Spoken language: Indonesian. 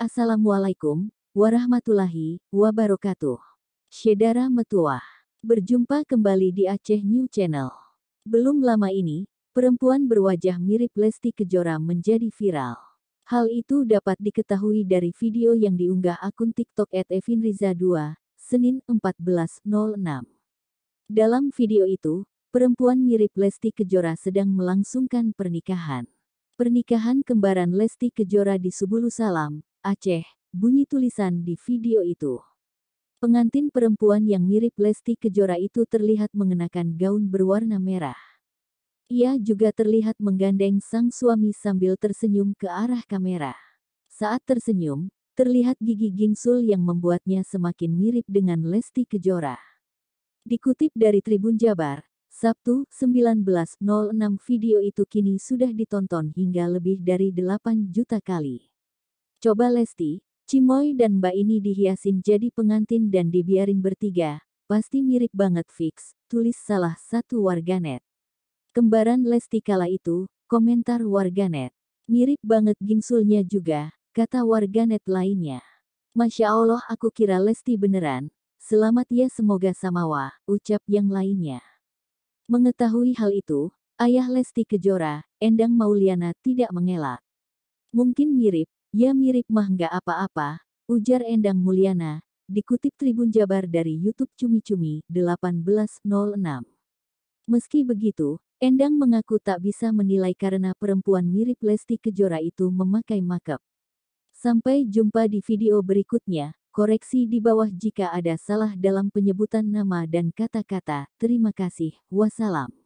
Assalamualaikum warahmatullahi wabarakatuh. Syedara Metuah. Berjumpa kembali di Aceh New Channel. Belum lama ini, perempuan berwajah mirip Lesti Kejora menjadi viral. Hal itu dapat diketahui dari video yang diunggah akun TikTok @evinriza2, Senin 14.06. Dalam video itu, perempuan mirip Lesti Kejora sedang melangsungkan pernikahan. Pernikahan kembaran Lesti Kejora di Subulu Salam, Aceh, bunyi tulisan di video itu. Pengantin perempuan yang mirip Lesti Kejora itu terlihat mengenakan gaun berwarna merah. Ia juga terlihat menggandeng sang suami sambil tersenyum ke arah kamera. Saat tersenyum, terlihat gigi gingsul yang membuatnya semakin mirip dengan Lesti Kejora. Dikutip dari Tribun Jabar, Sabtu, 19.06, video itu kini sudah ditonton hingga lebih dari 8 juta kali. Coba Lesti, Cimoy dan Mbak ini dihiasin jadi pengantin dan dibiarin bertiga, pasti mirip banget fix, tulis salah satu warganet. Kembaran Lesti kala itu, komentar warganet. Mirip banget gingsulnya juga, kata warganet lainnya. Masya Allah, aku kira Lesti beneran. Selamat ya, semoga samawa, ucap yang lainnya. Mengetahui hal itu, ayah Lesti Kejora, Endang Mauliana tidak mengelak. Mungkin mirip, ya mirip mah nggak apa-apa, ujar Endang Mulyana, dikutip Tribun Jabar dari YouTube Cumi-Cumi, 18.06. Meski begitu, Endang mengaku tak bisa menilai karena perempuan mirip Lesti Kejora itu memakai makeup. Sampai jumpa di video berikutnya, koreksi di bawah jika ada salah dalam penyebutan nama dan kata-kata. Terima kasih, wassalam.